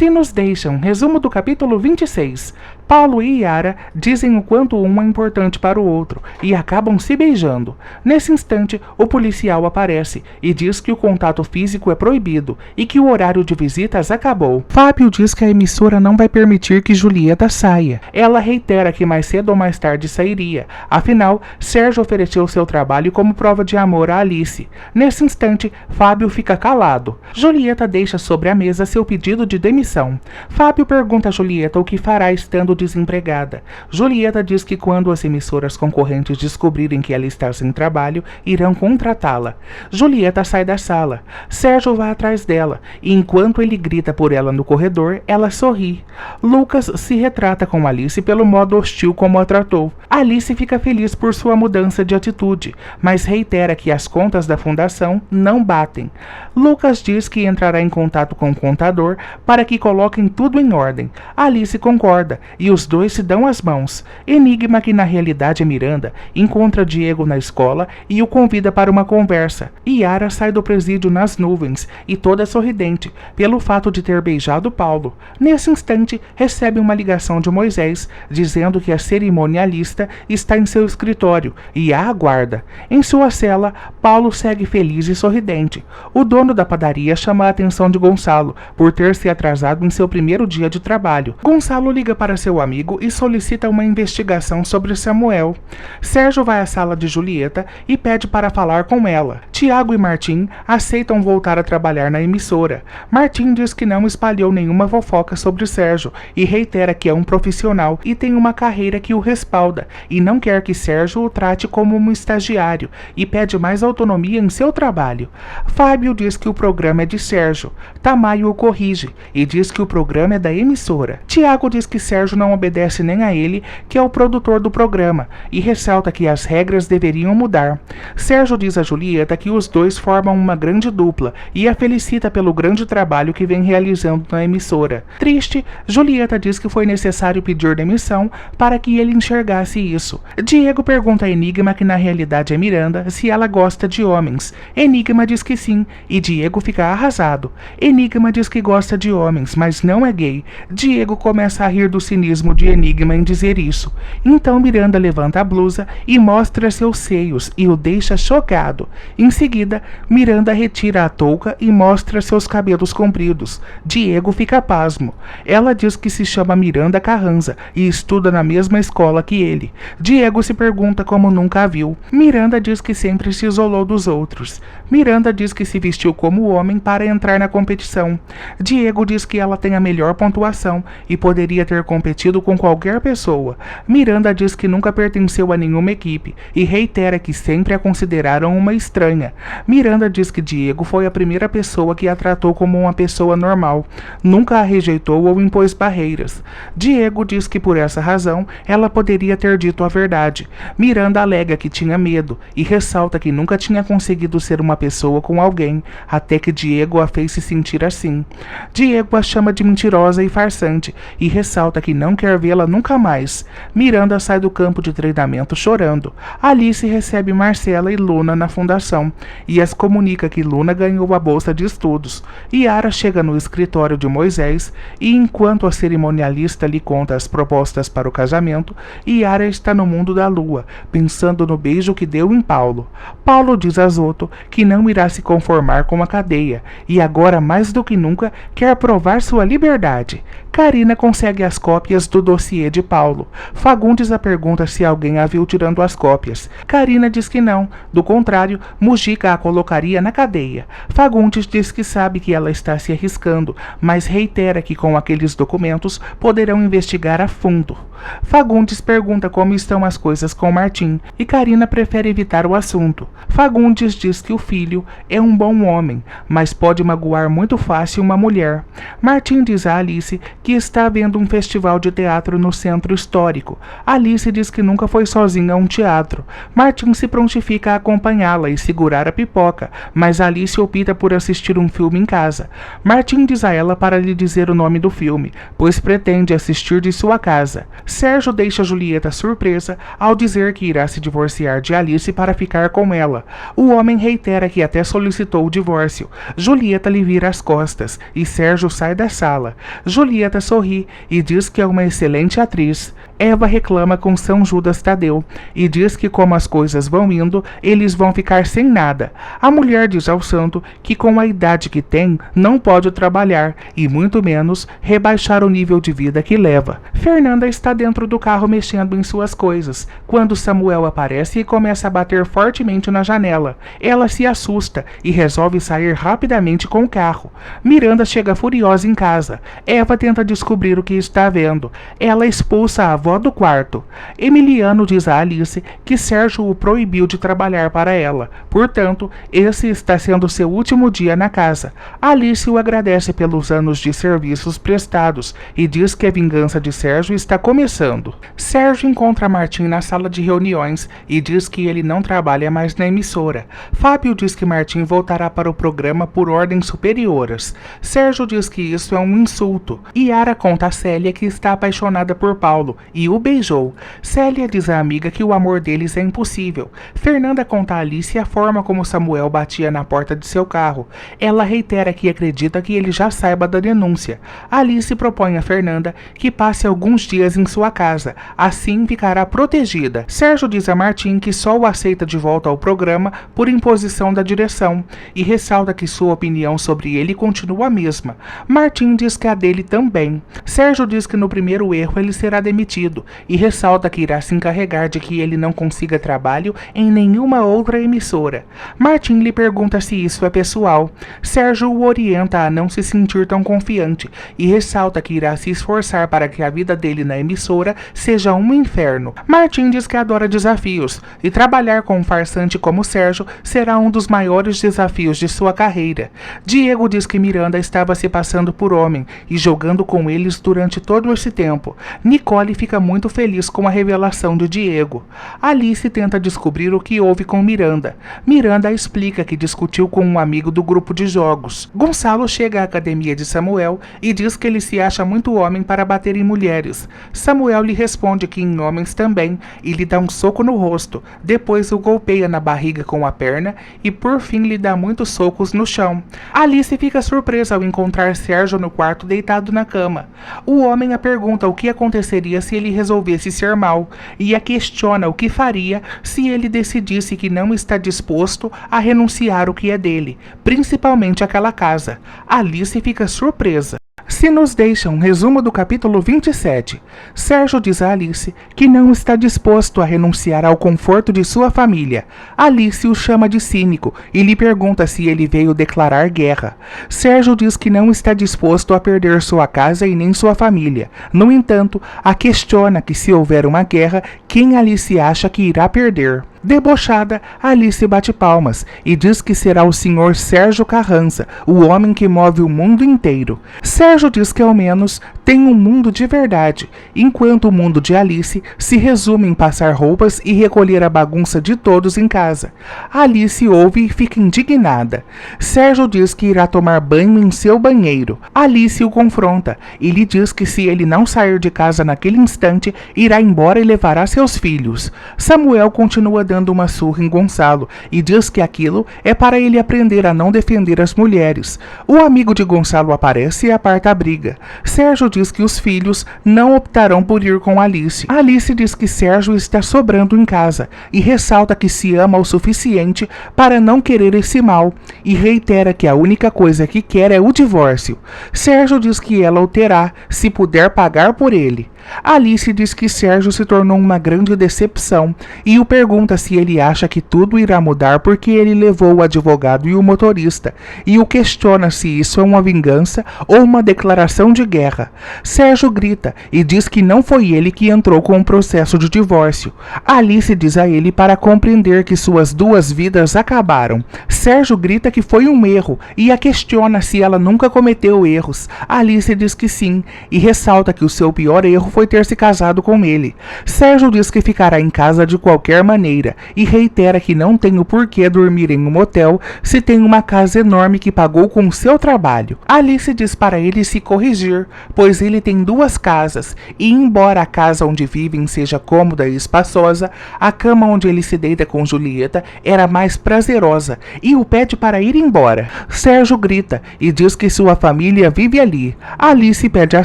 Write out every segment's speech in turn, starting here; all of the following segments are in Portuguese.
Se nos deixam, resumo do capítulo 26. Paulo e Yara dizem o quanto um é importante para o outro e acabam se beijando. Nesse instante, o policial aparece e diz que o contato físico é proibido e que o horário de visitas acabou. Fábio diz que a emissora não vai permitir que Julieta saia. Ela reitera que mais cedo ou mais tarde sairia. Afinal, Sérgio ofereceu seu trabalho como prova de amor a Alice. Nesse instante, Fábio fica calado. Julieta deixa sobre a mesa seu pedido de demissão. Fábio pergunta a Julieta o que fará estando desempregada. Julieta diz que quando as emissoras concorrentes descobrirem que ela está sem trabalho, irão contratá-la. Julieta sai da sala. Sérgio vai atrás dela, e enquanto ele grita por ela no corredor, ela sorri. Lucas se retrata com Alice pelo modo hostil como a tratou. Alice fica feliz por sua mudança de atitude, mas reitera que as contas da fundação não batem. Lucas diz que entrará em contato com o contador para que coloquem tudo em ordem. Alice concorda, e os dois se dão as mãos. Enigma, que na realidade é Miranda, encontra Diego na escola e o convida para uma conversa. Yara sai do presídio nas nuvens e toda sorridente pelo fato de ter beijado Paulo. Nesse instante, recebe uma ligação de Moisés dizendo que a cerimonialista está em seu escritório e a aguarda. Em sua cela, Paulo segue feliz e sorridente. O dono da padaria chama a atenção de Gonçalo por ter se atrasado em seu primeiro dia de trabalho. Gonçalo liga para seu amigo e solicita uma investigação sobre Samuel. Sérgio vai à sala de Julieta e pede para falar com ela. Tiago e Martim aceitam voltar a trabalhar na emissora. Martim diz que não espalhou nenhuma fofoca sobre Sérgio e reitera que é um profissional e tem uma carreira que o respalda e não quer que Sérgio o trate como um estagiário e pede mais autonomia em seu trabalho. Fábio diz que o programa é de Sérgio. Tamayo o corrige e diz que o programa é da emissora. Tiago diz que Sérgio não obedece nem a ele, que é o produtor do programa, e ressalta que as regras deveriam mudar. Sérgio diz a Julieta que os dois formam uma grande dupla e a felicita pelo grande trabalho que vem realizando na emissora. Triste, Julieta diz que foi necessário pedir demissão para que ele enxergasse isso. Diego pergunta a Enigma, que na realidade é Miranda, se ela gosta de homens. Enigma diz que sim, e Diego fica arrasado. Enigma diz que gosta de homens, mas não é gay. Diego começa a rir do cinismo de Enigma em dizer isso. Então Miranda levanta a blusa e mostra seus seios e o deixa chocado. Em seguida, Miranda retira a touca e mostra seus cabelos compridos. Diego fica pasmo. Ela diz que se chama Miranda Carranza e estuda na mesma escola que ele. Diego se pergunta como nunca a viu. Miranda diz que sempre se isolou dos outros. Miranda diz que se vestiu como homem para entrar na competição. Diego diz que ela tem a melhor pontuação e poderia ter competido com qualquer pessoa. Miranda diz que nunca pertenceu a nenhuma equipe e reitera que sempre a consideraram uma estranha. Miranda diz que Diego foi a primeira pessoa que a tratou como uma pessoa normal, nunca a rejeitou ou impôs barreiras. Diego diz que por essa razão ela poderia ter dito a verdade. Miranda alega que tinha medo e ressalta que nunca tinha conseguido ser uma pessoa com alguém, até que Diego a fez se sentir assim. Diego a chama de mentirosa e farsante e ressalta que não quer vê-la nunca mais. Miranda sai do campo de treinamento chorando. Alice recebe Marcela e Luna na fundação e as comunica que Luna ganhou a bolsa de estudos. Yara chega no escritório de Moisés e, enquanto a cerimonialista lhe conta as propostas para o casamento, Yara está no mundo da lua, pensando no beijo que deu em Paulo. Paulo diz a Zoto que não irá se conformar com a cadeia e agora, mais do que nunca, quer provar sua liberdade. Karina consegue as cópias do dossiê de Paulo. Fagundes a pergunta se alguém a viu tirando as cópias. Karina diz que não. Do contrário, Mujica a colocaria na cadeia. Fagundes diz que sabe que ela está se arriscando, mas reitera que com aqueles documentos poderão investigar a fundo. Fagundes pergunta como estão as coisas com Martim e Karina prefere evitar o assunto. Fagundes diz que o filho é um bom homem, mas pode magoar muito fácil uma mulher. Martim diz a Alice que está vendo um festival de teatro no centro histórico. Alice diz que nunca foi sozinha a um teatro. Martim se prontifica a acompanhá-la e segurar a pipoca, mas Alice opta por assistir um filme em casa. Martim diz a ela para lhe dizer o nome do filme, pois pretende assistir de sua casa. Sérgio deixa Julieta surpresa ao dizer que irá se divorciar de Alice para ficar com ela. O homem reitera que até solicitou o divórcio. Julieta lhe vira as costas e Sérgio sai sai da sala. Julieta sorri e diz que é uma excelente atriz. Eva reclama com São Judas Tadeu e diz que como as coisas vão indo, eles vão ficar sem nada. A mulher diz ao santo que com a idade que tem, não pode trabalhar e muito menos rebaixar o nível de vida que leva. Fernanda está dentro do carro mexendo em suas coisas, quando Samuel aparece e começa a bater fortemente na janela. Ela se assusta e resolve sair rapidamente com o carro. Miranda chega furiosa em casa. Eva tenta descobrir o que está vendo. Ela expulsa a avó do quarto. Emiliano diz a Alice que Sérgio o proibiu de trabalhar para ela. Portanto, esse está sendo seu último dia na casa. Alice o agradece pelos anos de serviços prestados e diz que a vingança de Sérgio está começando. Sérgio encontra Martim na sala de reuniões e diz que ele não trabalha mais na emissora. Fábio diz que Martim voltará para o programa por ordens superioras. Sérgio diz que isso é um insulto. Yara conta a Célia que está apaixonada por Paulo e o beijou. Célia diz à amiga que o amor deles é impossível. Fernanda conta a Alice a forma como Samuel batia na porta de seu carro. Ela reitera que acredita que ele já saiba da denúncia. Alice propõe a Fernanda que passe alguns dias em sua casa, assim ficará protegida. Sérgio diz a Martim que só o aceita de volta ao programa por imposição da direção e ressalta que sua opinião sobre ele continua a mesma. Martim diz que a dele também. Sérgio diz que no primeiro erro ele será demitido e ressalta que irá se encarregar de que ele não consiga trabalho em nenhuma outra emissora. Martim lhe pergunta se isso é pessoal. Sérgio o orienta a não se sentir tão confiante e ressalta que irá se esforçar para que a vida dele na emissora seja um inferno. Martim diz que adora desafios e trabalhar com um farsante como Sérgio será um dos maiores desafios de sua carreira. Diego diz que Miranda estava se passando por homem e jogando com eles durante todo esse tempo. Nicole fica muito feliz com a revelação de Diego. Alice tenta descobrir o que houve com Miranda. Miranda explica que discutiu com um amigo do grupo de jogos. Gonçalo chega à academia de Samuel e diz que ele se acha muito homem para bater em mulheres. Samuel lhe responde que em homens também e lhe dá um soco no rosto. Depois o golpeia na barriga com a perna e por fim lhe dá muitos socos no chão. Alice fica surpresa ao encontrar Sérgio no quarto deitado na cama. O homem a pergunta o que aconteceria se ele resolvesse ser mau e a questiona o que faria se ele decidisse que não está disposto a renunciar o que é dele, principalmente aquela casa. Alice fica surpresa. Se nos deixa um resumo do capítulo 27. Sérgio diz a Alice que não está disposto a renunciar ao conforto de sua família. Alice o chama de cínico e lhe pergunta se ele veio declarar guerra. Sérgio diz que não está disposto a perder sua casa e nem sua família. No entanto, a questiona que se houver uma guerra, quem Alice acha que irá perder. Debochada, Alice bate palmas e diz que será o Sr. Sérgio Carranza, o homem que move o mundo inteiro. Sérgio diz que ao menos tem um mundo de verdade, enquanto o mundo de Alice se resume em passar roupas e recolher a bagunça de todos em casa. Alice ouve e fica indignada. Sérgio diz que irá tomar banho em seu banheiro. Alice o confronta e lhe diz que se ele não sair de casa naquele instante, irá embora e levará seus filhos. Samuel continua dando uma surra em Gonçalo e diz que aquilo é para ele aprender a não defender as mulheres. O amigo de Gonçalo aparece e aparta a briga. Sérgio diz que os filhos não optarão por ir com Alice. Alice diz que Sérgio está sobrando em casa e ressalta que se ama o suficiente para não querer esse mal e reitera que a única coisa que quer é o divórcio. Sérgio diz que ela o terá se puder pagar por ele. Alice diz que Sérgio se tornou uma grande decepção e o pergunta se ele acha que tudo irá mudar porque ele levou o advogado e o motorista e o questiona se isso é uma vingança ou uma declaração de guerra. Sérgio grita e diz que não foi ele que entrou com o processo de divórcio. Alice diz a ele para compreender que suas duas vidas acabaram. Sérgio grita que foi um erro e a questiona se ela nunca cometeu erros. Alice diz que sim e ressalta que o seu pior erro foi ter se casado com ele. Sérgio diz que ficará em casa de qualquer maneira e reitera que não tem o porquê dormir em um motel se tem uma casa enorme que pagou com seu trabalho. Alice diz para ele se corrigir, pois ele tem 2 casas e, embora a casa onde vivem seja cômoda e espaçosa, a cama onde ele se deita com Julieta era mais prazerosa e o pede para ir embora. Sérgio grita e diz que sua família vive ali. Alice pede a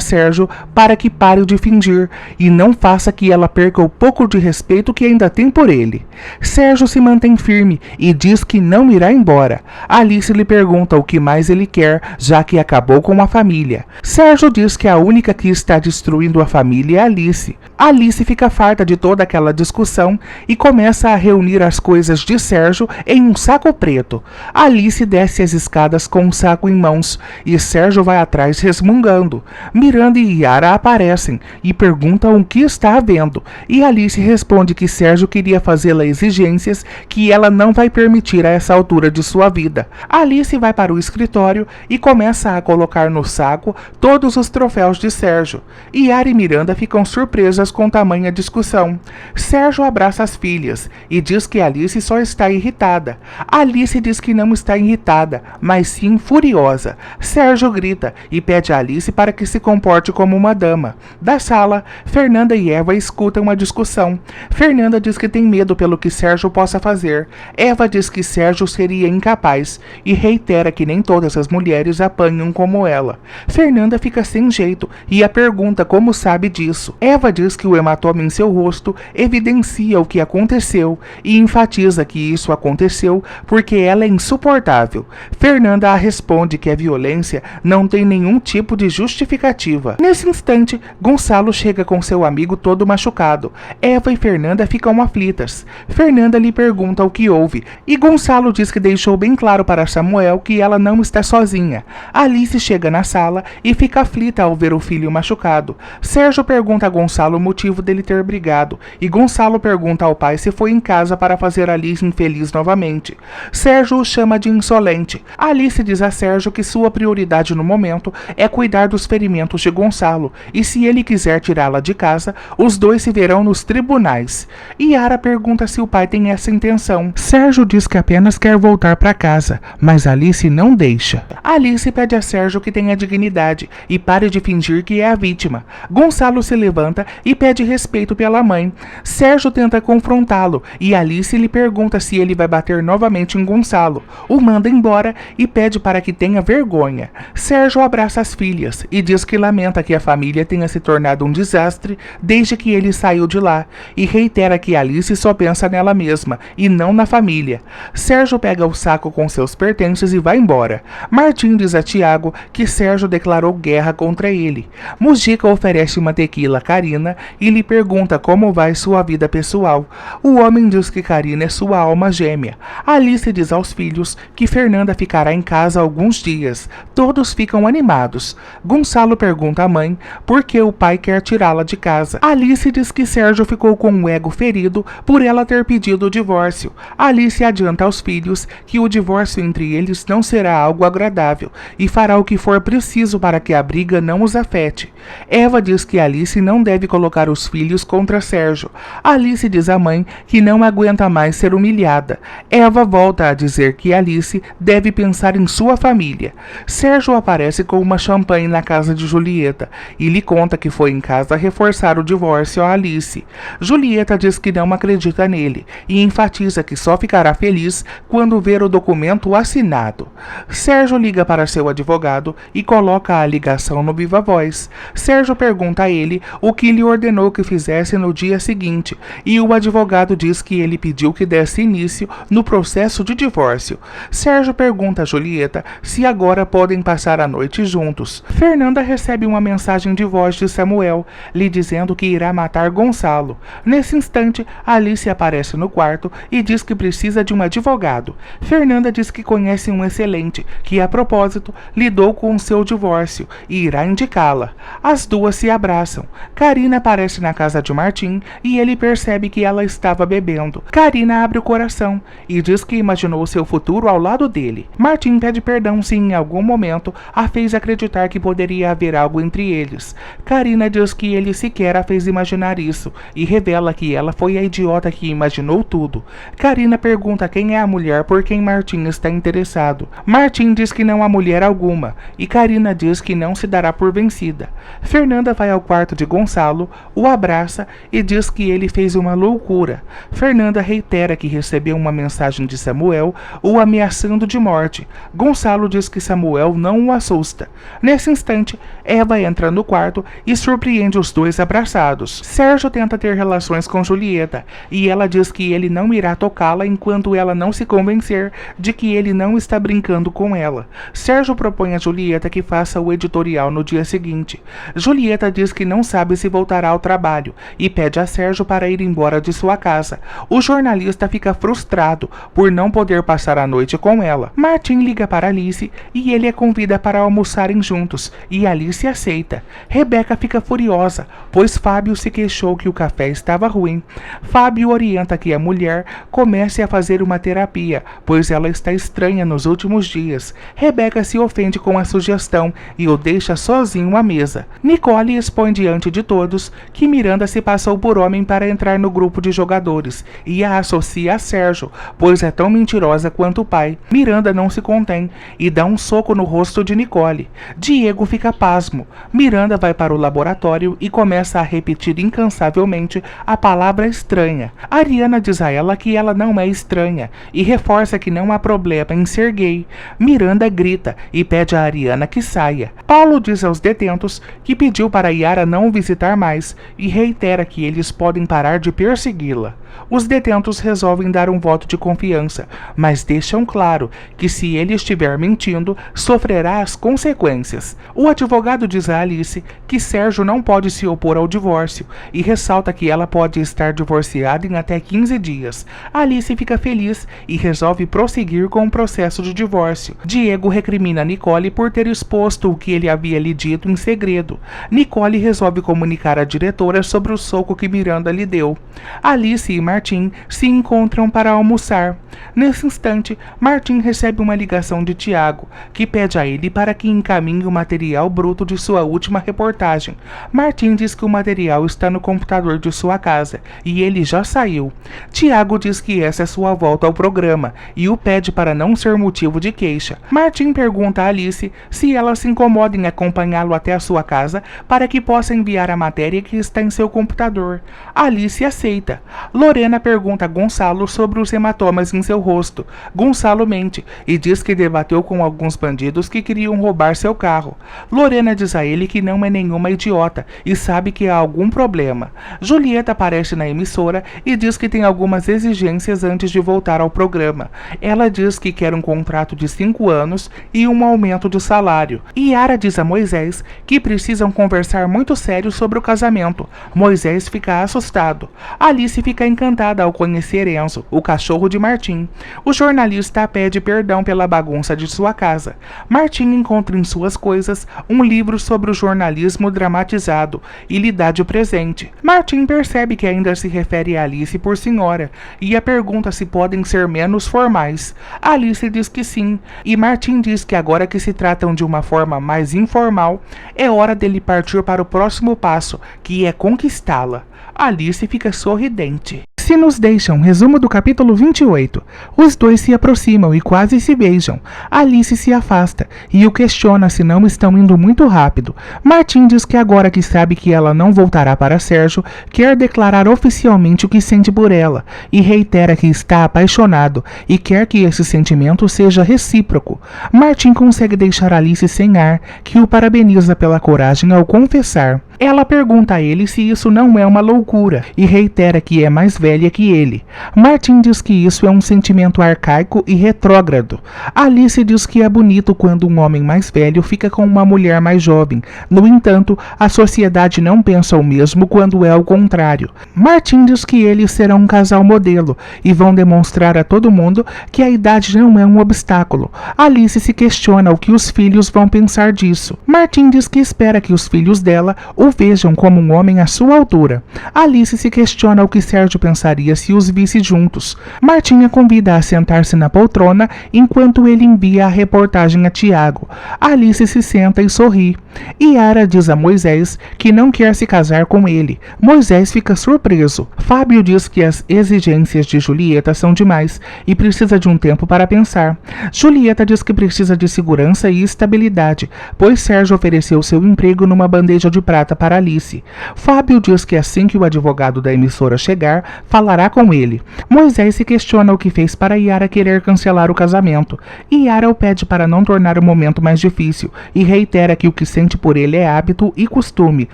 Sérgio para que pare de fingir e não faça que ela perca o pouco de respeito que ainda tem por ele. Sérgio se mantém firme e diz que não irá embora. Alice lhe pergunta o que mais ele quer, já que acabou com a família. Sérgio diz que a única que está destruindo a família é Alice. Alice fica farta de toda aquela discussão e começa a reunir as coisas de Sérgio em um saco preto. Alice desce as escadas com um saco em mãos e Sérgio vai atrás resmungando. Miranda e Yara aparecem e perguntam o que está havendo, e Alice responde que Sérgio queria fazê-la exigências que ela não vai permitir a essa altura de sua vida. Alice vai para o escritório e começa a colocar no saco todos os troféus de Sérgio. Yara e Miranda ficam surpresas com tamanha discussão. Sérgio abraça as filhas e diz que Alice só está irritada. Alice diz que não está irritada, mas sim furiosa. Sérgio grita e pede a Alice para que se comporte como uma dama. Da sala, Fernanda e Eva escutam a discussão. Fernanda diz que tem medo pelo que Sérgio possa fazer. Eva diz que Sérgio seria incapaz e reitera que nem todas as mulheres apanham como ela. Fernanda fica sem jeito e a pergunta como sabe disso. Eva diz que o hematoma em seu rosto evidencia o que aconteceu e enfatiza que isso aconteceu porque ela é insuportável. Fernanda a responde que a violência não tem nenhum tipo de justificativa. Nesse instante, Gonçalo chega com seu amigo todo machucado. Eva e Fernanda ficam aflitas. Fernanda lhe pergunta o que houve e Gonçalo diz que deixou bem claro para Samuel que ela não está sozinha. Alice chega na sala e fica aflita ao ver o filho machucado. Sérgio pergunta a Gonçalo o motivo dele ter brigado e Gonçalo pergunta ao pai se foi em casa para fazer Alice infeliz novamente. Sérgio o chama de insolente. Alice diz a Sérgio que sua prioridade no momento é cuidar dos ferimentos de Gonçalo e se ele quiser tirá-la de casa, os dois se verão nos tribunais. Yara pergunta se o pai tem essa intenção. Sérgio diz que apenas quer voltar para casa, mas Alice não deixa. Alice pede a Sérgio que tenha dignidade e pare de fingir que é a vítima. Gonçalo se levanta e pede respeito pela mãe. Sérgio tenta confrontá-lo e Alice lhe pergunta se ele vai bater novamente em Gonçalo. O manda embora e pede para que tenha vergonha. Sérgio abraça as filhas e diz que lamenta que a família tenha se tornado um desastre desde que ele saiu de lá e reitera que Alice só pensa nela mesma e não na família. Sérgio pega o saco com seus pertences e vai embora. Martim diz a Tiago que Sérgio declarou guerra contra ele. Mujica oferece uma tequila a Karina e lhe pergunta como vai sua vida pessoal. O homem diz que Karina é sua alma gêmea. Alice diz aos filhos que Fernanda ficará em casa alguns dias. Todos ficam animados. Gonçalo pergunta à mãe por que o pai quer tirá-la de casa. Alice diz que Sérgio ficou com o ego ferido por ela ter pedido o divórcio. Alice adianta aos filhos que o divórcio entre eles não será algo agradável e fará o que for preciso para que a briga não os afete. Eva diz que Alice não deve colocar os filhos contra Sérgio. Alice diz à mãe que não aguenta mais ser humilhada. Eva volta a dizer que Alice deve pensar em sua família. Sérgio aparece com uma champanhe na casa de Julieta e lhe conta que foi em casa reforçar o divórcio a Alice. Julieta diz que não acredita nele e enfatiza que só ficará feliz quando ver o documento assinado. Sérgio liga para seu advogado e coloca a ligação no viva voz. Sérgio pergunta a ele o que lhe ordenou que fizesse no dia seguinte e o advogado diz que ele pediu que desse início no processo de divórcio. Sérgio pergunta a Julieta se agora podem passar a noite juntos. Fernanda recebe uma mensagem de voz de Samuel, lhe dizendo que irá matar Gonçalo. Nesse instante, Alice aparece no quarto e diz que precisa de um advogado. Fernanda diz que conhece um excelente, que a propósito lidou com seu divórcio e irá indicá-la. As duas se abraçam. Karina aparece na casa de Martim e ele percebe que ela estava bebendo. Karina abre o coração e diz que imaginou seu futuro ao lado dele. Martim pede perdão se em algum momento a fez acreditar que poderia haver algo entre eles. Karina diz que ele sequer a fez imaginar isso e revela que ela foi a idiota que imaginou tudo. Karina pergunta quem é a mulher por quem Martim está interessado. Martim diz que não há mulher alguma e Karina diz que não se dará por vencida. Fernanda vai ao quarto de Gonçalo, o abraça e diz que ele fez uma loucura. Fernanda reitera que recebeu uma mensagem de Samuel o ameaçando de morte. Gonçalo diz que Samuel não o assusta. Nesse instante, Eva entra no quarto e surpreende os dois abraçados. Sérgio tenta ter relações com Julieta e ela diz que ele não irá tocá-la enquanto ela não se convencer de que ele não está brincando com ela. Sérgio propõe a Julieta que faça o editorial no dia seguinte. Julieta diz que não sabe se voltará ao trabalho e pede a Sérgio para ir embora de sua casa. O jornalista fica frustrado por não poder passar a noite com ela. Martim liga para Alice e ele a convida para almoçarem juntos e Alice aceita. Rebeca fica furiosa, pois Fábio se queixou que o café estava ruim. Fábio orienta que a mulher comece a fazer uma terapia, pois ela está estranha nos últimos dias. Rebeca se ofende com a sugestão e o deixa sozinho à mesa. Nicole expõe diante de todos que Miranda se passou por homem para entrar no grupo de jogadores e a associa a Sérgio, pois é tão mentirosa quanto o pai. Miranda não se contém e dá um soco no rosto de Nicole. Diego fica pasmo. Miranda vai para o laboratório e começa a repetir incansavelmente a palavra estranha. Ariana diz a ela que ela não é estranha e reforça que não há problema em ser gay. Miranda grita e pede a Ariana que saia. Paulo diz aos detentos que pediu para Yara não o visitar mais e reitera que eles podem parar de persegui-la. Os detentos resolvem dar um voto de confiança, mas deixam claro que se ele estiver mentindo, sofrerá as consequências. O advogado diz a Alice que Sérgio não pode se opor ao divórcio e ressalta que ela pode estar divorciada em até 15 dias. Alice fica feliz e resolve prosseguir com o processo de divórcio. Diego recrimina Nicole por ter exposto o que ele havia lhe dito em segredo. Nicole resolve comunicar à diretora sobre o soco que Miranda lhe deu. Alice e Martim se encontram para almoçar. Nesse instante, Martim recebe uma ligação de Tiago, que pede a ele para que encaminhe o material bruto de sua última reportagem. Martim diz que o material está no computador de sua casa e ele já saiu. Tiago diz que essa é sua volta ao programa e o pede para não ser motivo de queixa. Martim pergunta a Alice se ela se incomoda em acompanhá-lo até a sua casa para que possa enviar a matéria que está em seu computador. Alice aceita. Lorena pergunta a Gonçalo sobre os hematomas em seu rosto. Gonçalo mente e diz que debateu com alguns bandidos que queriam roubar seu carro. Lorena diz a ele que não é nenhuma idiota e sabe que há algum problema. Julieta aparece na emissora e diz que tem algumas exigências antes de voltar ao programa. Ela diz que quer um contrato de 5 anos e um aumento de salário. Yara diz a Moisés que precisam conversar muito sério sobre o casamento. Moisés fica assustado. Alice fica encantada ao conhecer Enzo, o cachorro de Martim. O jornalista pede perdão pela bagunça de sua casa. Martim encontra em suas coisas um livro sobre o jornalismo dramatizado e lhe dá de presente. Martim percebe que ainda se refere a Alice por senhora e a pergunta se podem ser menos formais. Alice diz que sim, e Martim diz que agora que se tratam de uma forma mais informal, é hora dele partir para o próximo passo, que é conquistá-la. Alice fica sorridente. Se nos deixam, resumo do capítulo 28. Os dois se aproximam e quase se beijam. Alice se afasta e o questiona se não estão indo muito rápido. Martim diz que agora que sabe que ela não voltará para Sérgio, quer declarar oficialmente o que sente por ela e reitera que está apaixonado e quer que esse sentimento seja recíproco. Martim consegue deixar Alice sem ar, que o parabeniza pela coragem ao confessar. Ela pergunta a ele se isso não é uma loucura e reitera que é mais velha que ele. Martim diz que isso é um sentimento arcaico e retrógrado. Alice diz que é bonito quando um homem mais velho fica com uma mulher mais jovem. No entanto, a sociedade não pensa o mesmo quando é o contrário. Martim diz que eles serão um casal modelo e vão demonstrar a todo mundo que a idade não é um obstáculo. Alice se questiona o que os filhos vão pensar disso. Martim diz que espera que os filhos dela o o vejam como um homem à sua altura. Alice se questiona o que Sérgio pensaria se os visse juntos. Martinha convida a sentar-se na poltrona enquanto ele envia a reportagem a Tiago. Alice se senta e sorri. Yara diz a Moisés que não quer se casar com ele. Moisés fica surpreso. Fábio diz que as exigências de Julieta são demais e precisa de um tempo para pensar. Julieta diz que precisa de segurança e estabilidade, pois Sérgio ofereceu seu emprego numa bandeja de prata para Alice. Fábio diz que assim que o advogado da emissora chegar, falará com ele. Moisés se questiona o que fez para Yara querer cancelar o casamento. Yara o pede para não tornar o momento mais difícil e reitera que o que sente por ele é hábito e costume,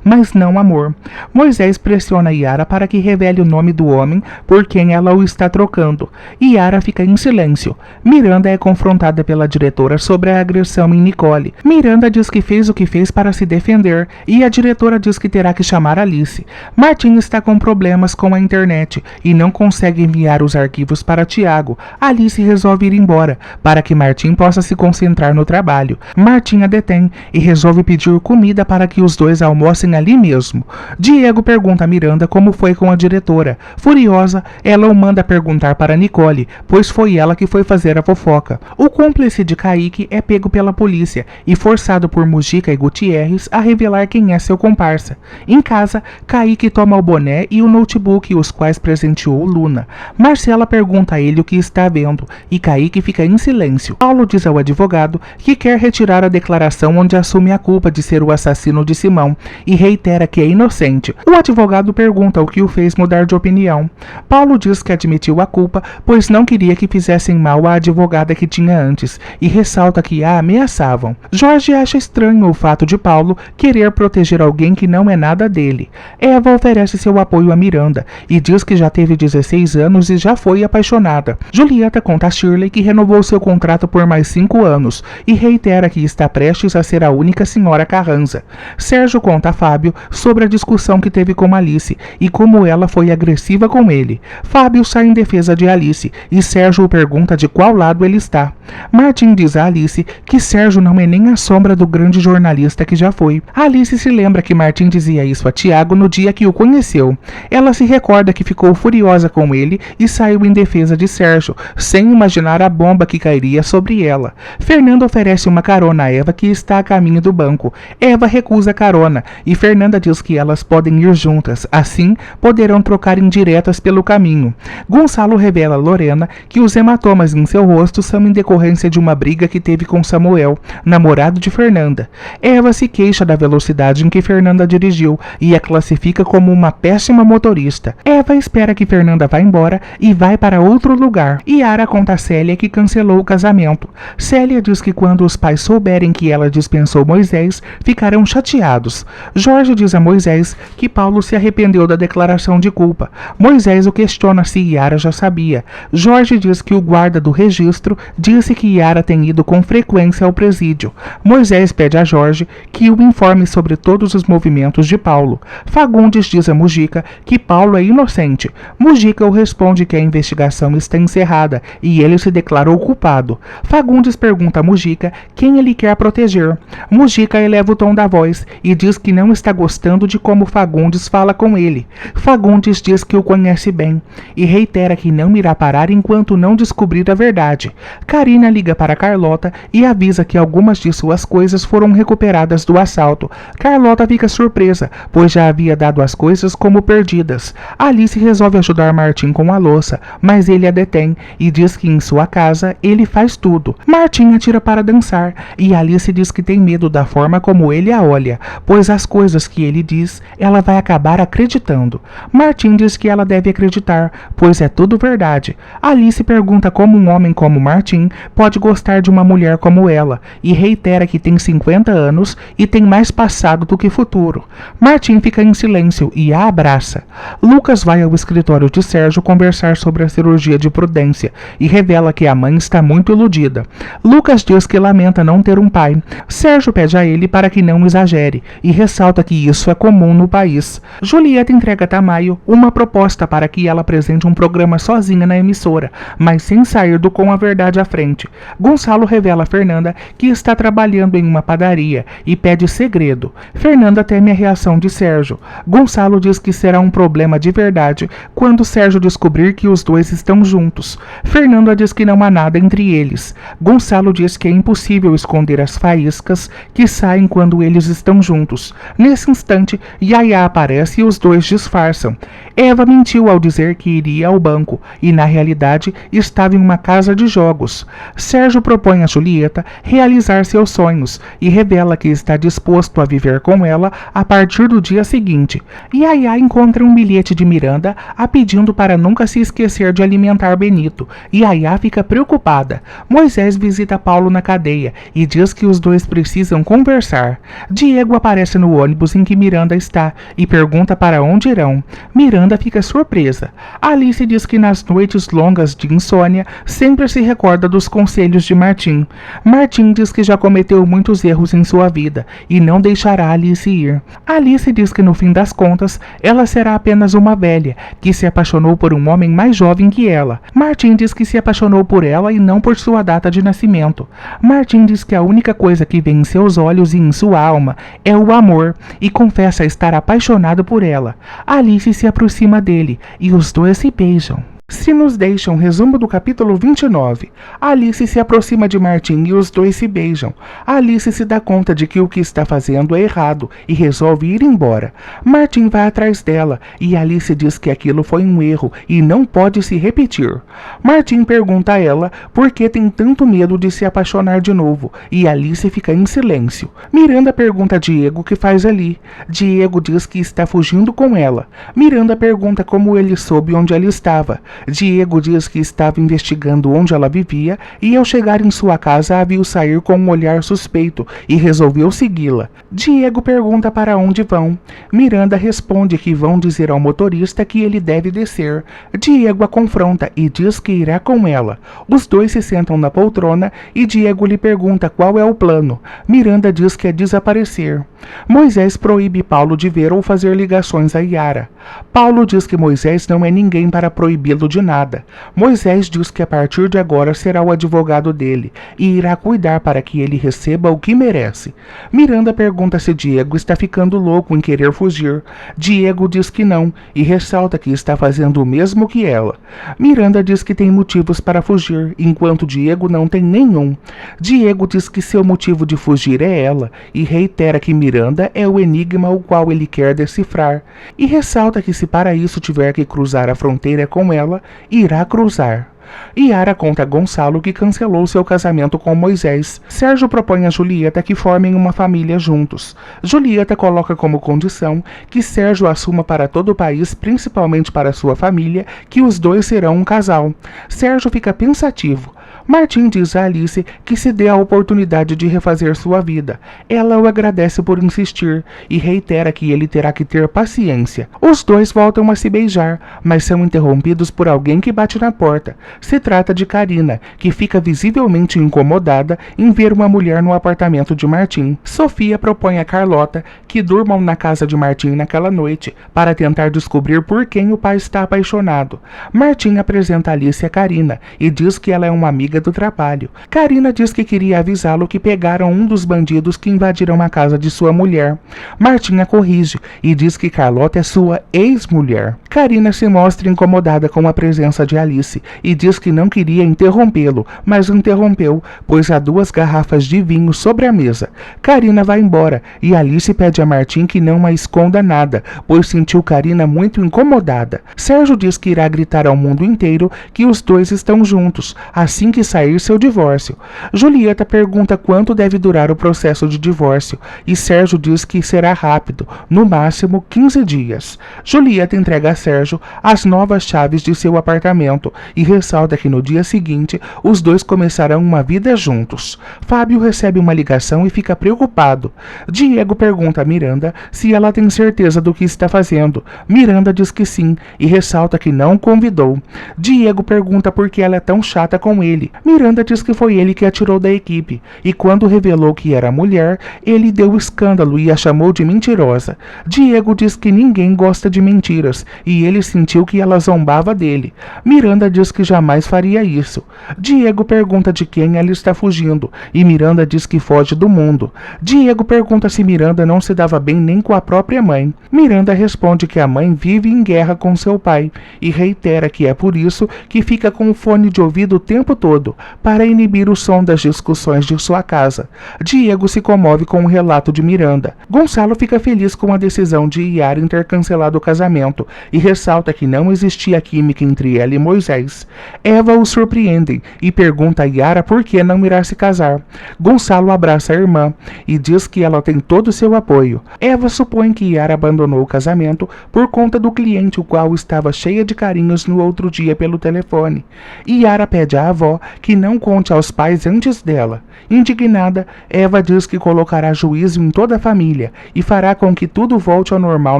mas não amor. Moisés pressiona Yara para que revele o nome do homem por quem ela o está trocando. Yara fica em silêncio. Miranda é confrontada pela diretora sobre a agressão em Nicole. Miranda diz que fez o que fez para se defender e a diretora diz que terá que chamar Alice. Martim está com problemas com a internet e não consegue enviar os arquivos para Tiago. Alice resolve ir embora para que Martim possa se concentrar no trabalho. Martim a detém e resolve pedir comida para que os dois almocem ali mesmo. Diego pergunta a Miranda como foi com a diretora. Furiosa, ela o manda perguntar para Nicole, pois foi ela que foi fazer a fofoca. O cúmplice de Kaique é pego pela polícia e forçado por Mujica e Gutierrez a revelar quem é seu comparsa. Em casa, Kaique toma o boné e o notebook, os quais presenteou Luna. Marcela pergunta a ele o que está vendo e Kaique fica em silêncio. Paulo diz ao advogado que quer retirar a declaração onde assume a culpa de ser o assassino de Simão e reitera que é inocente. O advogado pergunta o que o fez mudar de opinião. Paulo diz que admitiu a culpa, pois não queria que fizessem mal à advogada que tinha antes e ressalta que a ameaçavam. Jorge acha estranho o fato de Paulo querer proteger alguém que não é nada dele. Eva oferece seu apoio a Miranda e diz que já teve 16 anos e já foi apaixonada. Julieta conta a Shirley que renovou seu contrato por mais 5 anos e reitera que está prestes a ser a única senhora Carranza. Sérgio conta a Fábio sobre a discussão que teve com Alice e como ela foi agressiva com ele. Fábio sai em defesa de Alice e Sérgio o pergunta de qual lado ele está. Martim diz a Alice que Sérgio não é nem a sombra do grande jornalista que já foi. Alice se lembra que Martim dizia isso a Tiago no dia que o conheceu. Ela se recorda que ficou furiosa com ele e saiu em defesa de Sérgio, sem imaginar a bomba que cairia sobre ela. Fernanda oferece uma carona a Eva que está a caminho do banco. Eva recusa a carona e Fernanda diz que elas podem ir juntas, assim poderão trocar indiretas pelo caminho. Gonçalo revela a Lorena que os hematomas em seu rosto são em decorrência de uma briga que teve com Samuel, namorado de Fernanda. Eva se queixa da velocidade em que Fernanda dirigiu e a classifica como uma péssima motorista. Eva espera que Fernanda vá embora e vai para outro lugar. Yara conta a Célia que cancelou o casamento. Célia diz que quando os pais souberem que ela dispensou Moisés, ficarão chateados. Jorge diz a Moisés que Paulo se arrependeu da declaração de culpa. Moisés o questiona se Yara já sabia. Jorge diz que o guarda do registro disse que Yara tem ido com frequência ao presídio. Moisés pede a Jorge que o informe sobre todos os movimentos de Paulo. Fagundes diz a Mujica que Paulo é inocente. Mujica o responde que a investigação está encerrada e ele se declarou culpado. Fagundes pergunta a Mujica quem ele quer proteger. Mujica eleva o tom da voz e diz que não está gostando de como Fagundes fala com ele. Fagundes diz que o conhece bem e reitera que não irá parar enquanto não descobrir a verdade. Karina liga para Carlota e avisa que algumas de suas coisas foram recuperadas do assalto. Carlota fica surpresa, pois já havia dado as coisas como perdidas. Alice resolve ajudar Martim com a louça, mas ele a detém e diz que em sua casa ele faz tudo. Martim atira para dançar e Alice diz que tem medo da forma como ele a olha, pois as coisas que ele diz, ela vai acabar acreditando. Martim diz que ela deve acreditar, pois é tudo verdade. Alice pergunta como um homem como Martim pode gostar de uma mulher como ela e reitera que tem 50 anos e tem mais passado do que futuro. Martim fica em silêncio e a abraça. Lucas vai ao escritório de Sérgio conversar sobre a cirurgia de Prudência e revela que a mãe está muito iludida. Lucas diz que lamenta não ter um pai. Sérgio pede a ele para que não exagere e ressalta que isso é comum no país. Julieta entrega a Tamayo uma proposta para que ela apresente um programa sozinha na emissora, mas sem sair do Com a Verdade à Frente. novamente. Gonçalo revela a Fernanda que está trabalhando em uma padaria e pede segredo. Fernanda teme a reação de Sérgio. Gonçalo diz que será um problema de verdade quando Sérgio descobrir que os dois estão juntos. Fernanda diz que não há nada entre eles. Gonçalo diz que é impossível esconder as faíscas que saem quando eles estão juntos. Nesse instante, Yaya aparece e os dois disfarçam. Eva mentiu ao dizer que iria ao banco e, na realidade, estava em uma casa de jogos. Sérgio propõe a Julieta realizar seus sonhos e revela que está disposto a viver com ela a partir do dia seguinte. Yaya encontra um bilhete de Miranda a pedindo para nunca se esquecer de alimentar Benito. Yaya fica preocupada. Moisés visita Paulo na cadeia e diz que os dois precisam conversar. Diego aparece no ônibus em que Miranda está e pergunta para onde irão. Miranda fica surpresa. Alice diz que nas noites longas de insônia sempre se recorda dos conselhos de Martim. Martim diz que já cometeu muitos erros em sua vida e não deixará Alice ir. Alice diz que no fim das contas ela será apenas uma velha que se apaixonou por um homem mais jovem que ela. Martim diz que se apaixonou por ela e não por sua data de nascimento. Martim diz que a única coisa que vê em seus olhos e em sua alma é o amor e confessa estar apaixonado por ela. Alice se aproxima dele e os dois se beijam. Se nos deixa um resumo do capítulo 29. Alice se aproxima de Martim e os dois se beijam. Alice se dá conta de que o que está fazendo é errado e resolve ir embora. Martim vai atrás dela e Alice diz que aquilo foi um erro e não pode se repetir. Martim pergunta a ela por que tem tanto medo de se apaixonar de novo e Alice fica em silêncio. Miranda pergunta a Diego o que faz ali. Diego diz que está fugindo com ela. Miranda pergunta como ele soube onde ela estava. Diego diz que estava investigando onde ela vivia e ao chegar em sua casa a viu sair com um olhar suspeito e resolveu segui-la. Diego pergunta para onde vão. Miranda responde que vão dizer ao motorista que ele deve descer. Diego a confronta e diz que irá com ela. Os dois se sentam na poltrona e Diego lhe pergunta qual é o plano. Miranda diz que é desaparecer. Moisés proíbe Paulo de ver ou fazer ligações a Yara. Paulo diz que Moisés não é ninguém para proibi-lo de nada. Moisés diz que a partir de agora será o advogado dele e irá cuidar para que ele receba o que merece. Miranda pergunta se Diego está ficando louco em querer fugir. Diego diz que não e ressalta que está fazendo o mesmo que ela. Miranda diz que tem motivos para fugir, enquanto Diego não tem nenhum. Diego diz que seu motivo de fugir é ela e reitera que Miranda é o enigma o qual ele quer decifrar e ressalta que se para isso tiver que cruzar a fronteira com ela, irá cruzar. Yara conta a Gonçalo que cancelou seu casamento com Moisés. Sérgio propõe a Julieta que formem uma família juntos. Julieta coloca como condição que Sérgio assuma para todo o país, principalmente para sua família, que os dois serão um casal. Sérgio fica pensativo. Martim diz a Alice que se dê a oportunidade de refazer sua vida. Ela o agradece por insistir e reitera que ele terá que ter paciência. Os dois voltam a se beijar, mas são interrompidos por alguém que bate na porta. Se trata de Karina, que fica visivelmente incomodada em ver uma mulher no apartamento de Martim. Sofia propõe a Carlota que durmam na casa de Martim naquela noite, para tentar descobrir por quem o pai está apaixonado. Martim apresenta Alice a Karina e diz que ela é uma amiga do trabalho. Karina diz que queria avisá-lo que pegaram um dos bandidos que invadiram a casa de sua mulher. Martim a corrige e diz que Carlota é sua ex-mulher. Karina se mostra incomodada com a presença de Alice e diz que não queria interrompê-lo, mas interrompeu, pois há 2 garrafas de vinho sobre a mesa. Karina vai embora e Alice pede a Martim que não a esconda nada, pois sentiu Karina muito incomodada. Sérgio diz que irá gritar ao mundo inteiro que os dois estão juntos, assim que sair seu divórcio. Julieta pergunta quanto deve durar o processo de divórcio e Sérgio diz que será rápido, no máximo 15 dias. Julieta entrega a Sérgio as novas chaves de seu apartamento e ressalta que no dia seguinte os dois começarão uma vida juntos. Fábio recebe uma ligação e fica preocupado. Diego pergunta a Miranda se ela tem certeza do que está fazendo. Miranda diz que sim e ressalta que não o convidou. Diego pergunta por que ela é tão chata com ele Miranda diz que foi ele que a tirou da equipe, e quando revelou que era mulher, ele deu escândalo e a chamou de mentirosa. Diego diz que ninguém gosta de mentiras, e ele sentiu que ela zombava dele. Miranda diz que jamais faria isso. Diego pergunta de quem ela está fugindo, e Miranda diz que foge do mundo. Diego pergunta se Miranda não se dava bem nem com a própria mãe. Miranda responde que a mãe vive em guerra com seu pai, e reitera que é por isso que fica com o fone de ouvido o tempo todo, para inibir o som das discussões de sua casa. Diego se comove com o relato de Miranda. Gonçalo fica feliz com a decisão de Yara em ter cancelado o casamento e ressalta que não existia química entre ela e Moisés. Eva o surpreende e pergunta a Yara por que não irá se casar. Gonçalo abraça a irmã e diz que ela tem todo o seu apoio. Eva supõe que Yara abandonou o casamento por conta do cliente, o qual estava cheia de carinhos no outro dia pelo telefone. Yara pede à avó que não conte aos pais antes dela. Indignada, Eva diz que colocará juízo em toda a família e fará com que tudo volte ao normal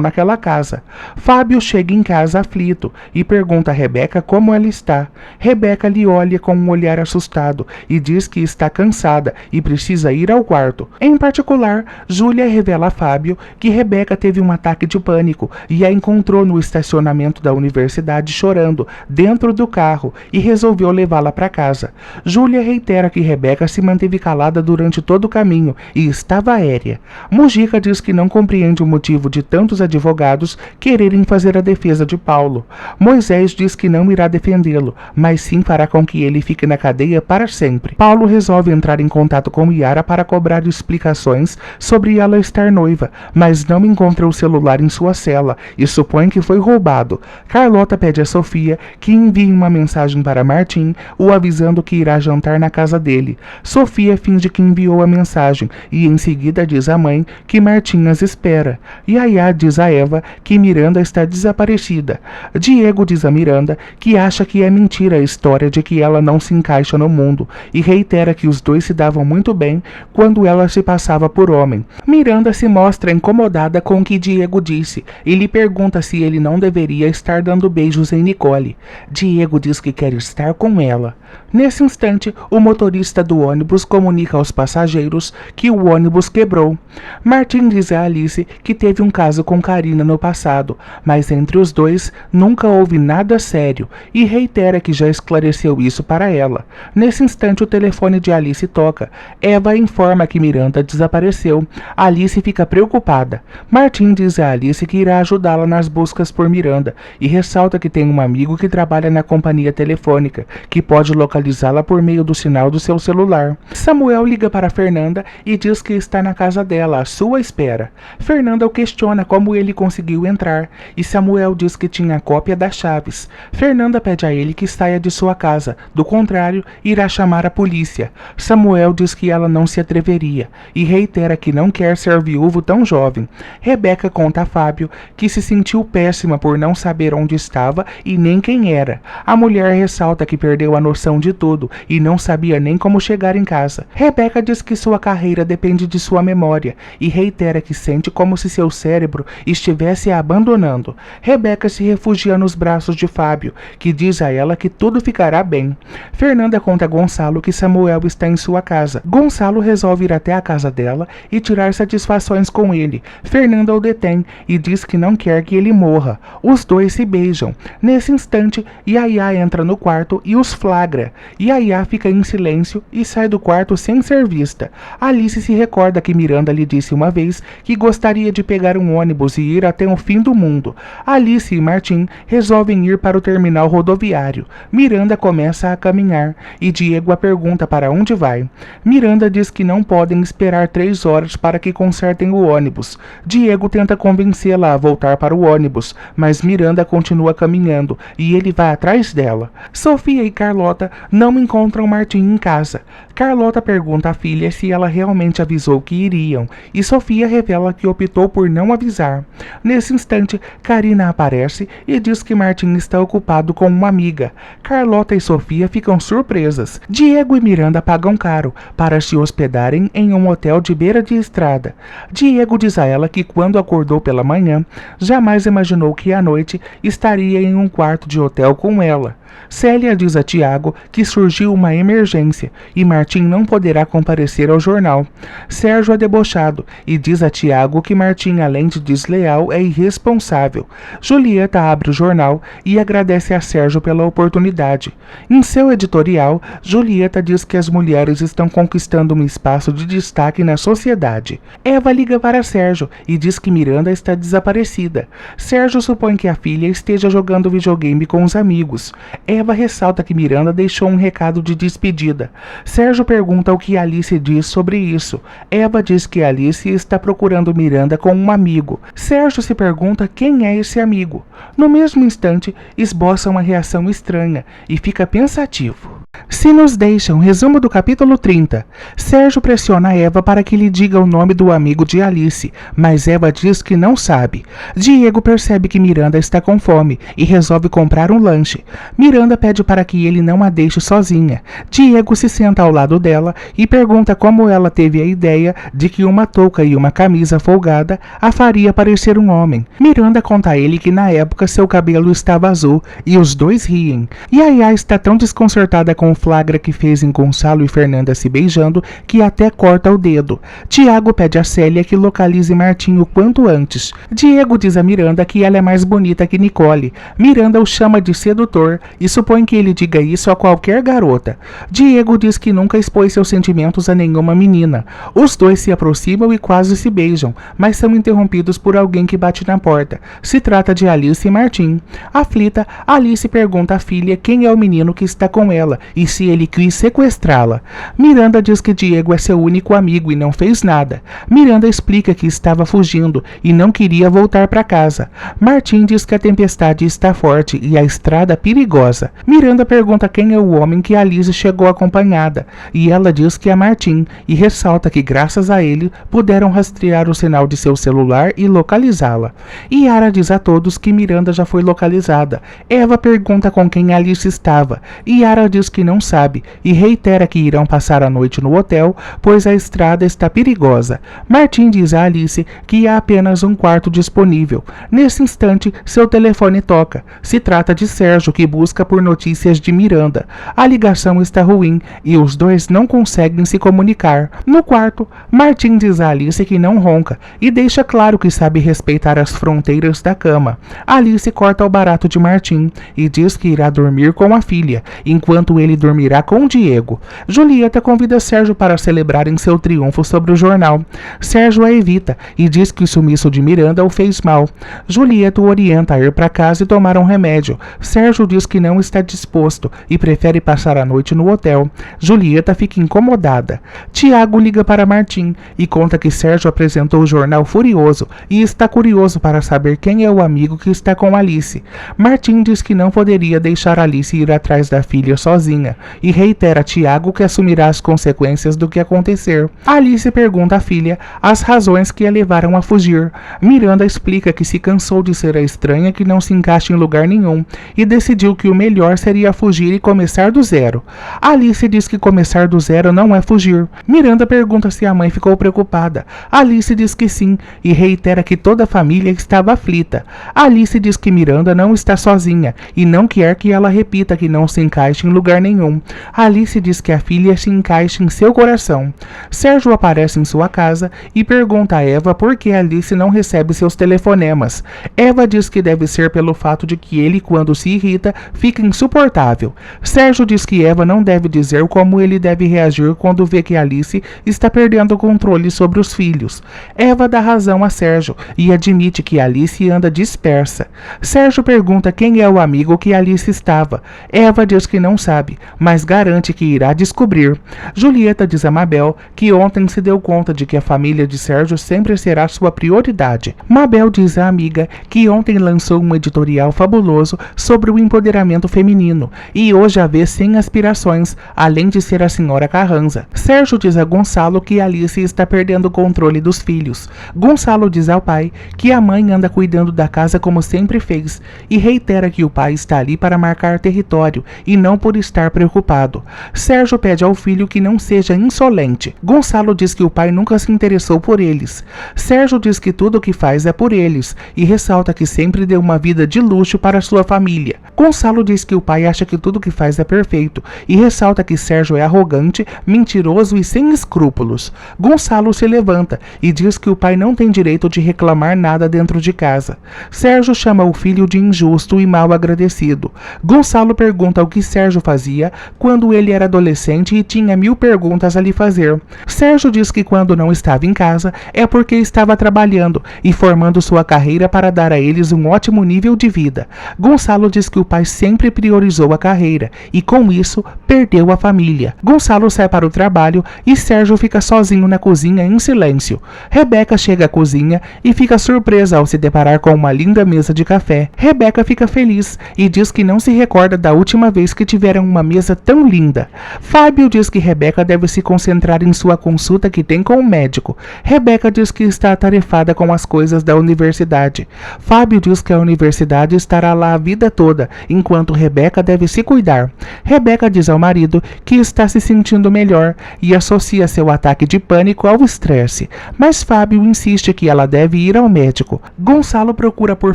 naquela casa. Fábio chega em casa aflito e pergunta a Rebeca como ela está. Rebeca lhe olha com um olhar assustado e diz que está cansada e precisa ir ao quarto. Em particular, Júlia revela a Fábio que Rebeca teve um ataque de pânico e a encontrou no estacionamento da universidade chorando dentro do carro e resolveu levá-la para casa. Júlia reitera que Rebeca se manteve calada durante todo o caminho e estava aérea. Mujica diz que não compreende o motivo de tantos advogados quererem fazer a defesa de Paulo. Moisés diz que não irá defendê-lo, mas sim fará com que ele fique na cadeia para sempre. Paulo resolve entrar em contato com Yara para cobrar explicações sobre ela estar noiva, mas não encontra o celular em sua cela e supõe que foi roubado. Carlota pede a Sofia que envie uma mensagem para Martim, o avisando que irá jantar na casa dele. Sofia finge que enviou a mensagem e em seguida diz à mãe que Martim as espera. Yaya diz a Eva que Miranda está desaparecida. Diego diz a Miranda que acha que é mentira a história de que ela não se encaixa no mundo e reitera que os dois se davam muito bem quando ela se passava por homem. Miranda se mostra incomodada com o que Diego disse e lhe pergunta se ele não deveria estar dando beijos em Nicole. Diego diz que quer estar com ela. Nesse instante, o motorista do ônibus comunica aos passageiros que o ônibus quebrou. Martim diz a Alice que teve um caso com Karina no passado, mas entre os dois nunca houve nada sério e reitera que já esclareceu isso para ela. Nesse instante, o telefone de Alice toca. Eva informa que Miranda desapareceu. Alice fica preocupada. Martim diz a Alice que irá ajudá-la nas buscas por Miranda e ressalta que tem um amigo que trabalha na companhia telefônica, que pode localizá-la por meio do sinal do seu celular. Samuel liga para Fernanda e diz que está na casa dela, à sua espera. Fernanda o questiona como ele conseguiu entrar e Samuel diz que tinha cópia das chaves. Fernanda pede a ele que saia de sua casa, do contrário, irá chamar a polícia. Samuel diz que ela não se atreveria e reitera que não quer ser viúvo tão jovem. Rebeca conta a Fábio que se sentiu péssima por não saber onde estava e nem quem era. A mulher ressalta que perdeu a noção de tudo e não sabia nem como chegar em casa. Rebeca diz que sua carreira depende de sua memória e reitera que sente como se seu cérebro estivesse a abandonando. Rebeca se refugia nos braços de Fábio, que diz a ela que tudo ficará bem. Fernanda conta a Gonçalo que Samuel está em sua casa. Gonçalo resolve ir até a casa dela e tirar satisfações com ele. Fernanda o detém e diz que não quer que ele morra. Os dois se beijam. Nesse instante, Yaya entra no quarto e os flagra. Yaya fica em silêncio e sai do quarto sem ser vista. Alice se recorda que Miranda lhe disse uma vez que gostaria de pegar um ônibus e ir até o fim do mundo. Alice e Martim resolvem ir para o terminal rodoviário. Miranda começa a caminhar e Diego a pergunta para onde vai. Miranda diz que não podem esperar 3 horas para que consertem o ônibus. Diego tenta convencê-la a voltar para o ônibus, mas Miranda continua caminhando e ele vai atrás dela. Sofia e Carlota não encontram Martim em casa. Carlota pergunta à filha se ela realmente avisou que iriam, e Sofia revela que optou por não avisar. Nesse instante, Karina aparece e diz que Martim está ocupado com uma amiga. Carlota e Sofia ficam surpresas. Diego e Miranda pagam caro para se hospedarem em um hotel de beira de estrada. Diego diz a ela que quando acordou pela manhã, jamais imaginou que à noite estaria em um quarto de hotel com ela. Célia diz a Tiago que que surgiu uma emergência e Martim não poderá comparecer ao jornal. Sérgio é debochado e diz a Tiago que Martim, além de desleal, é irresponsável. Julieta abre o jornal e agradece a Sérgio pela oportunidade. Em seu editorial, Julieta diz que as mulheres estão conquistando um espaço de destaque na sociedade. Eva liga para Sérgio e diz que Miranda está desaparecida. Sérgio supõe que a filha esteja jogando videogame com os amigos. Eva ressalta que Miranda deixou um recado de despedida. Sérgio pergunta o que Alice diz sobre isso. Eva diz que Alice está procurando Miranda com um amigo. Sérgio se pergunta quem é esse amigo. No mesmo instante, esboça uma reação estranha e fica pensativo. Se nos deixam, resumo do capítulo 30. Sérgio pressiona Eva para que lhe diga o nome do amigo de Alice, mas Eva diz que não sabe. Diego percebe que Miranda está com fome e resolve comprar um lanche. Miranda pede para que ele não a deixe sozinha. Diego se senta ao lado dela e pergunta como ela teve a ideia de que uma touca e uma camisa folgada a faria parecer um homem. Miranda conta a ele que na época seu cabelo estava azul e os dois riem. Yaya está tão desconcertada com o flagra que fez em Gonçalo e Fernanda se beijando que até corta o dedo. Tiago pede a Célia que localize Martim o quanto antes. Diego diz a Miranda que ela é mais bonita que Nicole. Miranda o chama de sedutor e supõe que ele diga isso a qualquer garota. Diego diz que nunca expôs seus sentimentos a nenhuma menina. Os dois se aproximam e quase se beijam, mas são interrompidos por alguém que bate na porta. Se trata de Alice e Martim. Aflita, Alice pergunta à filha quem é o menino que está com ela e se ele quis sequestrá-la. Miranda diz que Diego é seu único amigo e não fez nada. Miranda explica que estava fugindo e não queria voltar para casa. Martim diz que a tempestade está forte e a estrada perigosa. Miranda pergunta quem é o homem que Alice chegou acompanhada e ela diz que é Martim e ressalta que graças a ele puderam rastrear o sinal de seu celular e localizá-la. Yara diz a todos que Miranda já foi localizada. Eva pergunta com quem Alice estava. Yara diz que não sabe e reitera que irão passar a noite no hotel, pois a estrada está perigosa. Martim diz a Alice que há apenas um quarto disponível. Nesse instante, seu telefone toca. Se trata de Sérgio, que busca por notícias de Miranda. A ligação está ruim e os dois não conseguem se comunicar. No quarto, Martim diz a Alice que não ronca e deixa claro que sabe respeitar as fronteiras da cama. Alice corta o barato de Martim e diz que irá dormir com a filha, enquanto ele dormirá com Diego. Julieta convida Sérgio para celebrarem seu triunfo sobre o jornal. Sérgio a evita e diz que o sumiço de Miranda o fez mal. Julieta o orienta a ir para casa e tomar um remédio. Sérgio diz que não está disposto e prefere passar a noite no hotel. Julieta fica incomodada. Tiago liga para Martim e conta que Sérgio apresentou o jornal furioso e está curioso para saber quem é o amigo que está com Alice. Martim diz que não poderia deixar Alice ir atrás da filha sozinha e reitera a Tiago que assumirá as consequências do que acontecer. Alice pergunta à filha as razões que a levaram a fugir. Miranda explica que se cansou de ser a estranha que não se encaixa em lugar nenhum e decidiu que o melhor seria fugir e começar do zero. Alice diz que começar do zero não é fugir. Miranda pergunta se a mãe ficou preocupada. Alice diz que sim e reitera que toda a família estava aflita. Alice diz que Miranda não está sozinha e não quer que ela repita que não se encaixa em lugar nenhum. Alice diz que a filha se encaixa em seu coração. Sérgio aparece em sua casa e pergunta a Eva por que Alice não recebe seus telefonemas. Eva diz que deve ser pelo fato de que ele, quando se irrita, fica insuportável. Sérgio diz que Eva não deve dizer como ele deve reagir quando vê que Alice está perdendo o controle sobre os filhos. Eva dá razão a Sérgio e admite que Alice anda dispersa. Sérgio pergunta quem é o amigo que Alice estava. Eva diz que não sabe, mas garante que irá descobrir. Julieta diz a Mabel que ontem se deu conta de que a família de Sérgio sempre será sua prioridade. Mabel diz à amiga que ontem lançou um editorial fabuloso sobre o empoderamento feminino e hoje a vê sem aspirações, além de ser a senhora Carranza. Sérgio diz a Gonçalo que Alice está perdendo o controle dos filhos. Gonçalo diz ao pai que a mãe anda cuidando da casa como sempre fez e reitera que o pai está ali para marcar território e não por estar estar preocupado. Sérgio pede ao filho que não seja insolente. Gonçalo diz que o pai nunca se interessou por eles. Sérgio diz que tudo o que faz é por eles e ressalta que sempre deu uma vida de luxo para sua família. Gonçalo diz que o pai acha que tudo o que faz é perfeito e ressalta que Sérgio é arrogante, mentiroso e sem escrúpulos. Gonçalo se levanta e diz que o pai não tem direito de reclamar nada dentro de casa. Sérgio chama o filho de injusto e mal agradecido. Gonçalo pergunta o que Sérgio fazia quando ele era adolescente e tinha 1000 perguntas a lhe fazer. Sérgio diz que quando não estava em casa é porque estava trabalhando e formando sua carreira para dar a eles um ótimo nível de vida. Gonçalo diz que o pai sempre priorizou a carreira e com isso perdeu a família. Gonçalo sai para o trabalho e Sérgio fica sozinho na cozinha em silêncio. Rebeca chega à cozinha e fica surpresa ao se deparar com uma linda mesa de café. Rebeca fica feliz e diz que não se recorda da última vez que tiveram uma mesa tão linda. Fábio diz que Rebeca deve se concentrar em sua consulta que tem com o médico. Rebeca diz que está atarefada com as coisas da universidade. Fábio diz que a universidade estará lá a vida toda, enquanto Rebeca deve se cuidar. Rebeca diz ao marido que está se sentindo melhor e associa seu ataque de pânico ao estresse, mas Fábio insiste que ela deve ir ao médico. Gonçalo procura por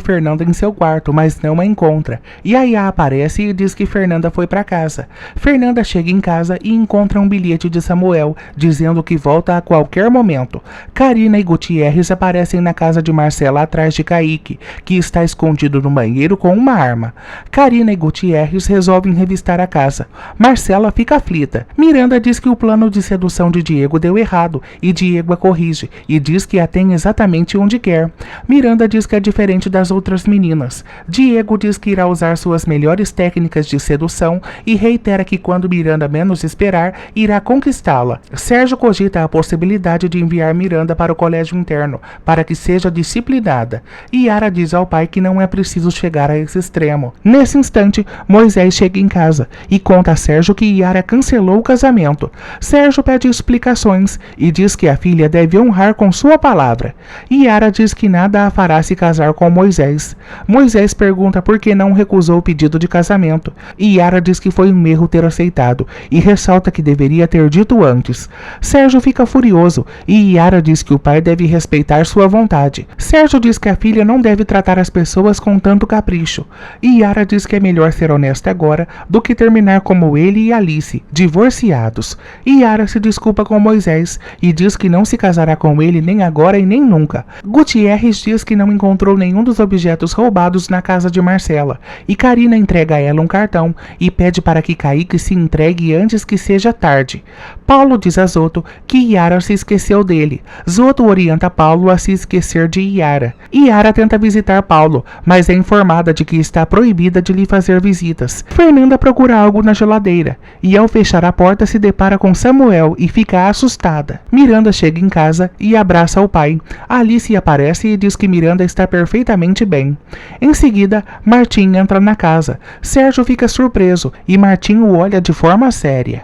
Fernanda em seu quarto, mas não a encontra. Yaya aparece e diz que Fernanda foi para casa. Fernanda chega em casa e encontra um bilhete de Samuel, dizendo que volta a qualquer momento. Karina e Gutierrez aparecem na casa de Marcela atrás de Kaique, que está escondido no banheiro com uma arma. Karina e Gutierrez resolvem revistar a casa. Marcela fica aflita. Miranda diz que o plano de sedução de Diego deu errado e Diego a corrige e diz que a tem exatamente onde quer. Miranda diz que é diferente das outras meninas. Diego diz que irá usar suas melhores técnicas de sedução e reitera que quando Miranda menos esperar, irá conquistá-la. Sérgio cogita a possibilidade de enviar Miranda para o colégio interno, para que seja disciplinada. Yara diz ao pai que não é preciso chegar a esse extremo. Nesse instante, Moisés chega em casa e conta a Sérgio que Yara cancelou o casamento. Sérgio pede explicações e diz que a filha deve honrar com sua palavra. Yara diz que nada a fará se casar com Moisés. Moisés pergunta por que não recusou o pedido de casamento. Yara diz que foi um erro ter aceitado e ressalta que deveria ter dito antes. Sérgio fica furioso e Yara diz que o pai deve respeitar sua vontade. Sérgio diz que a filha não deve tratar as pessoas com tanto capricho. Yara diz que é melhor ser honesta agora do que terminar como ele e Alice, divorciados. Yara se desculpa com Moisés e diz que não se casará com ele nem agora e nem nunca. Gutierrez diz que não encontrou nenhum dos objetos roubados na casa de Marcela e Karina entrega a ela um cartão e pede para que Kaique se entregue antes que seja tarde. Paulo diz a Zoto que Yara se esqueceu dele. Zoto orienta Paulo a se esquecer de Yara. Yara tenta visitar Paulo, mas é informada de que está proibida de lhe fazer visitas. Fernanda procura algo na geladeira e ao fechar a porta se depara com Samuel e fica assustada. Miranda chega em casa e abraça o pai. Alice aparece e diz que Miranda está perfeitamente bem. Em seguida, Martim entra na casa. Sérgio fica surpreso e Martim o olha de forma séria.